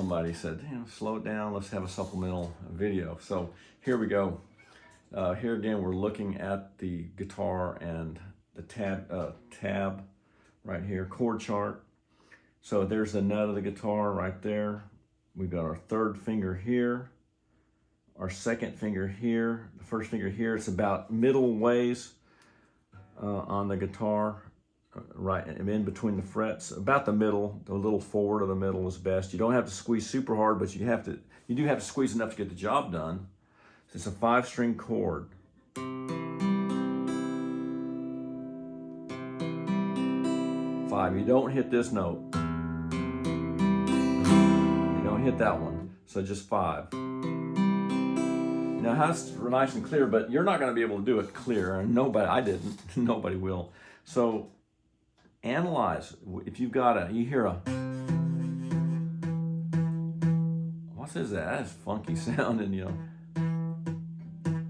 somebody said, slow it down, let's have a supplemental video. So here we go. Here again, we're looking at the guitar and the tab right here, chord chart. So there's the nut of the guitar right there. We've got our third finger here, our second finger here, the first finger here. It's about middle ways on the guitar, right in between the frets, about the middle. A little forward of the middle is best. You don't have to squeeze super hard, but you do have to squeeze enough to get the job done. So it's a 5-string chord. Five. You don't hit this note. You don't hit that one. So just 5. Now that's nice and clear, but you're not going to be able to do it clear. And I didn't. Nobody will. So analyze. If you've got you hear a, what is that? That's funky sounding,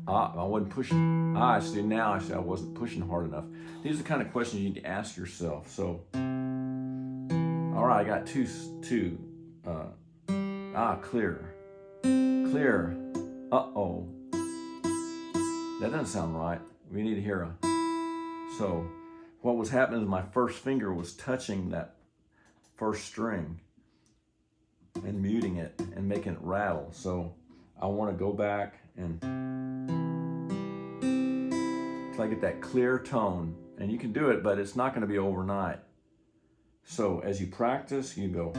I wasn't pushing. I see now. I wasn't pushing hard enough. These are the kind of questions you need to ask yourself. So, all right, I got two. Clear. Uh-oh. That doesn't sound right. We need to hear a. So, what was happening is my first finger was touching that first string and muting it and making it rattle. So, I want to go back and I get that clear tone, and you can do it, but it's not going to be overnight. So as you practice, you go.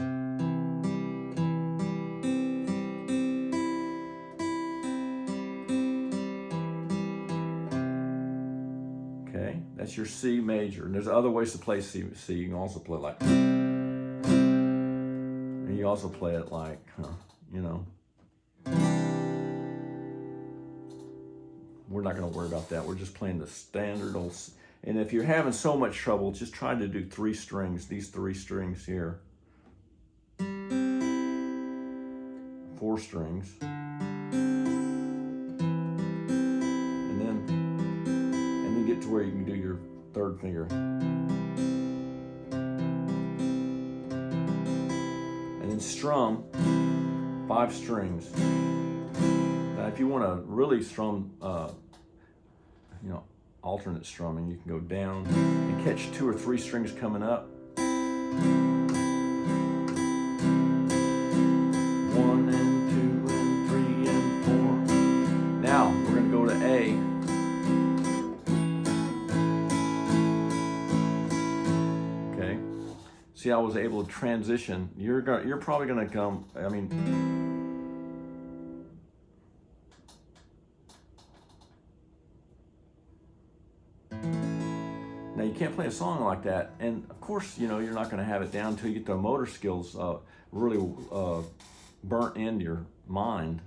Okay, that's your C major. And there's other ways to play C. You can also play like, and you also play it like, We're not going to worry about that. We're just playing the standard old. And if you're having so much trouble, just try to do 3 strings. These 3 strings here. 4 strings. And then get to where you can do your third finger. And then strum 5 strings. Now, if you want to really strum, alternate strumming, you can go down and catch 2 or 3 strings coming up. 1 and 2 and 3 and 4. Now we're going to go to A. Okay. See, I was able to transition. You're probably going to come. Now you can't play a song like that, and of course, you're not going to have it down until you get the motor skills really burnt into your mind.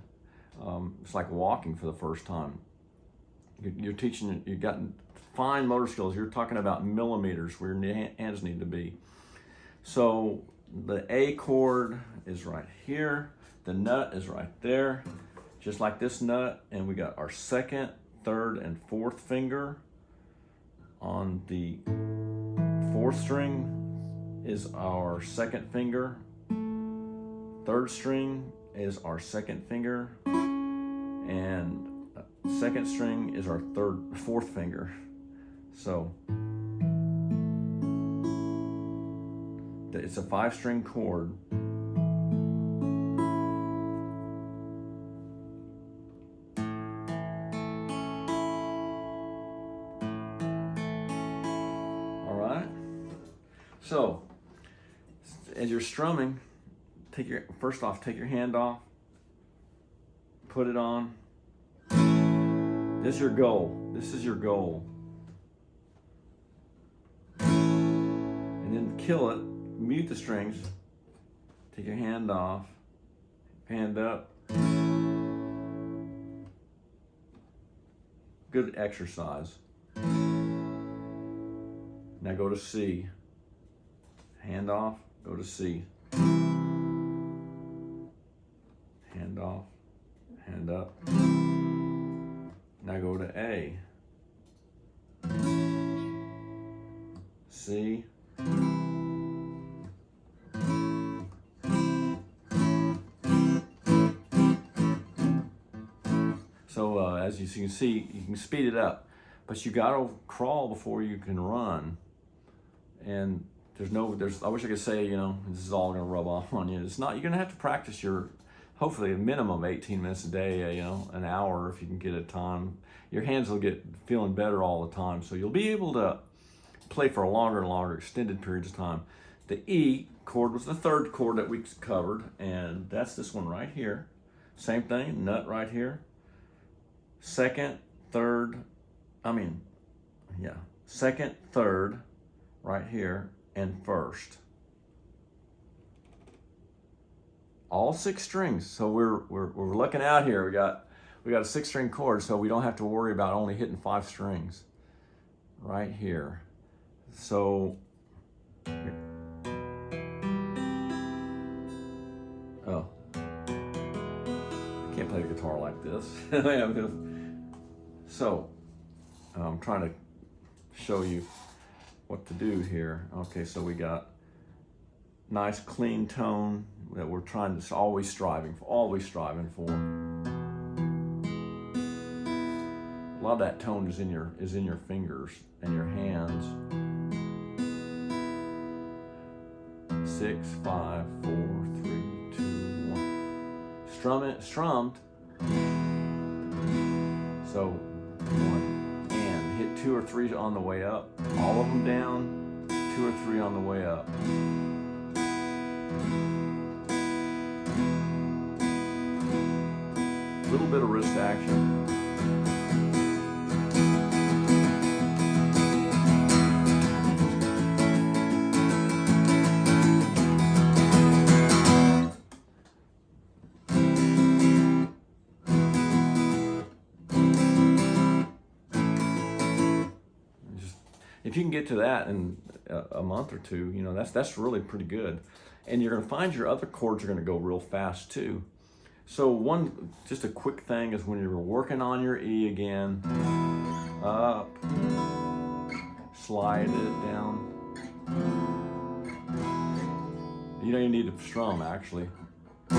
It's like walking for the first time. You're teaching. You've got fine motor skills. You're talking about millimeters where your hands need to be. So the A chord is right here. The nut is right there, just like this nut, and we got our second, third, and fourth finger. On the 4th string is our second finger. 3rd string is our second finger. And 2nd string is our 4th finger. So it's a 5-string chord. So, as you're strumming, first off, take your hand off, put it on. This is your goal. This is your goal. And then kill it, mute the strings, take your hand off, hand up. Good exercise. Now go to C. Hand off, go to C. Hand off, hand up. Now go to A. C. So as you can see, you can speed it up, but you gotta crawl before you can run. And I wish I could say, this is all gonna rub off on you. It's not. You're gonna have to practice hopefully a minimum 18 minutes a day, an hour if you can get a time. Your hands will get feeling better all the time. So you'll be able to play for a longer and longer extended periods of time. The E chord was the third chord that we covered, and that's this one right here. Same thing, nut right here. Second, third, second, third, right here, and first. All 6 strings. So we're looking out here. We got a 6-string chord, so we don't have to worry about only hitting 5 strings. Right here. So here. Oh, I can't play the guitar like this. So I'm trying to show you what to do here. Okay, so we got nice clean tone that we're always striving for. A lot of that tone is in your fingers and your hands. 6, 5, 4, 3, 2, 1. Strummed. So 1 and hit 2 or 3 on the way up. All of them down. 2 or 3 on the way up. A little bit of wrist action. If you can get to that in a month or two, that's really pretty good. And you're gonna find your other chords are gonna go real fast too. So just a quick thing is when you're working on your E again, up, slide it down. You don't even need to strum actually. You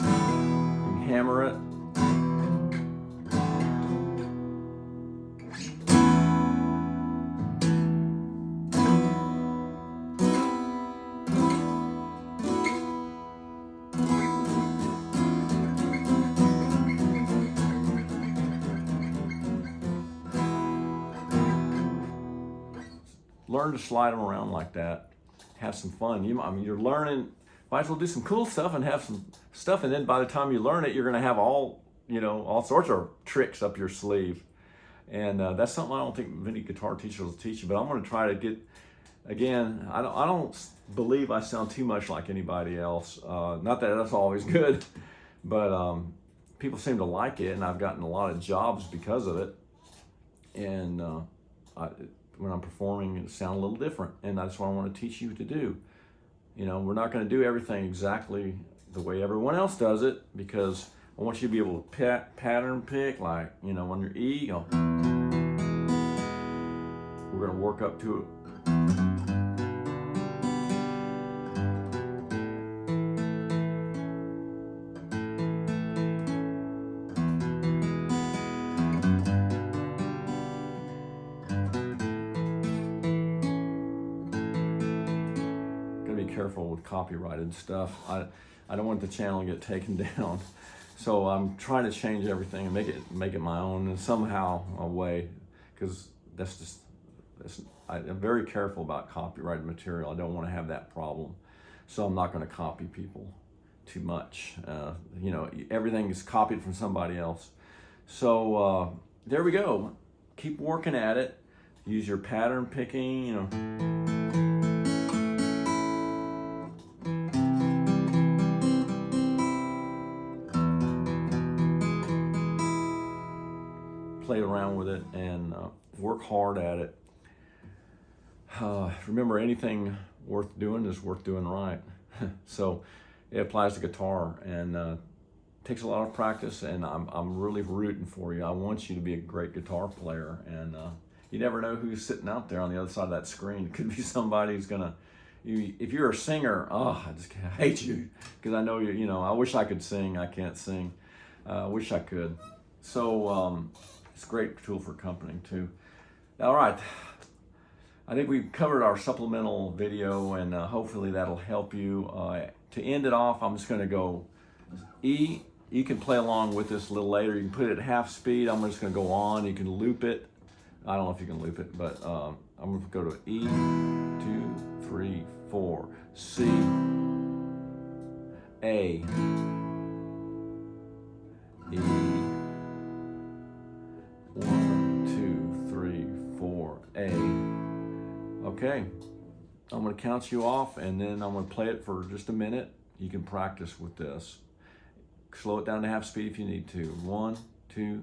can hammer it. Learn to slide them around like that. Have some fun. You're learning. Might as well do some cool stuff and have some stuff. And then by the time you learn it, you're going to have all sorts of tricks up your sleeve. And that's something I don't think many guitar teachers will teach you. But I'm going to try to get. Again, I don't believe I sound too much like anybody else. Not that that's always good, but people seem to like it, and I've gotten a lot of jobs because of it. And when I'm performing, it sounds a little different, and that's what I want to teach you to do. We're not going to do everything exactly the way everyone else does it, because I want you to be able to pattern pick, like, on your E, we're going to work up to it. Careful with copyrighted stuff. I don't want the channel to get taken down, so I'm trying to change everything and make it my own in somehow a way, because I'm very careful about copyrighted material. I don't want to have that problem, so I'm not going to copy people too much. Everything is copied from somebody else. So there we go. Keep working at it. Use your pattern picking. Play around with it and work hard at it. Remember, anything worth doing is worth doing right. So it applies to guitar, and takes a lot of practice, and I'm really rooting for you. I want you to be a great guitar player, and you never know who's sitting out there on the other side of that screen. It could be somebody who's gonna, if you're a singer, oh, I hate you, because I know you know, I wish I could sing. I can't sing. I wish I could. So it's a great tool for accompanying too. All right. I think we've covered our supplemental video, and hopefully that'll help you. To end it off, I'm just going to go E. You can play along with this a little later. You can put it at half speed. I'm just going to go on. You can loop it. I don't know if you can loop it, but I'm going to go to E, 2, 3, 4, C, A, E, 1, 2, 3, 4, A. Okay, I'm going to count you off, and then I'm going to play it for just a minute. You can practice with this. Slow it down to half speed if you need to. 1, 2.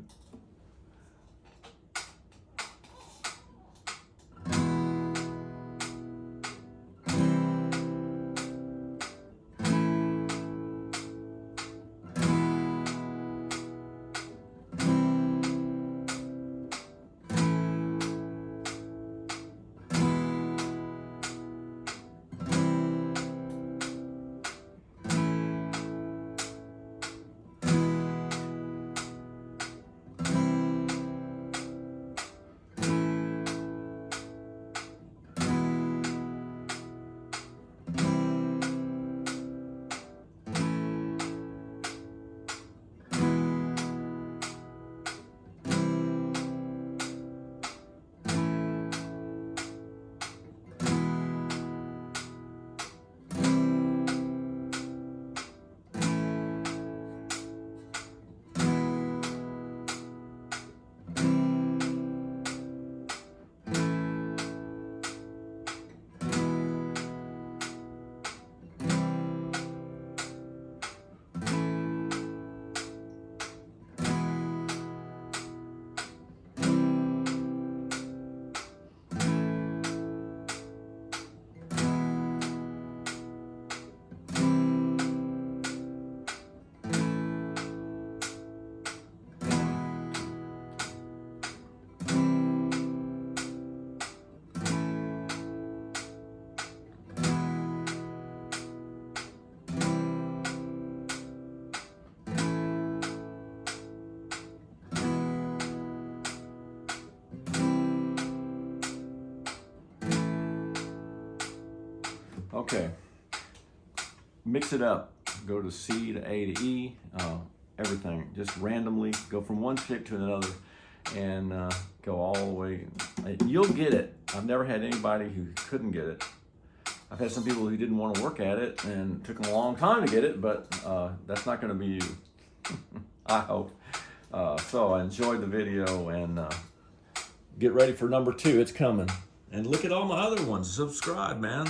Okay, mix it up. Go to C to A to E, everything. Just randomly go from one stick to another, and go all the way. You'll get it. I've never had anybody who couldn't get it. I've had some people who didn't want to work at it, and it took them a long time to get it, but that's not going to be you. I hope. So I enjoyed the video, and get ready for number 2. It's coming. And look at all my other ones. Subscribe, man.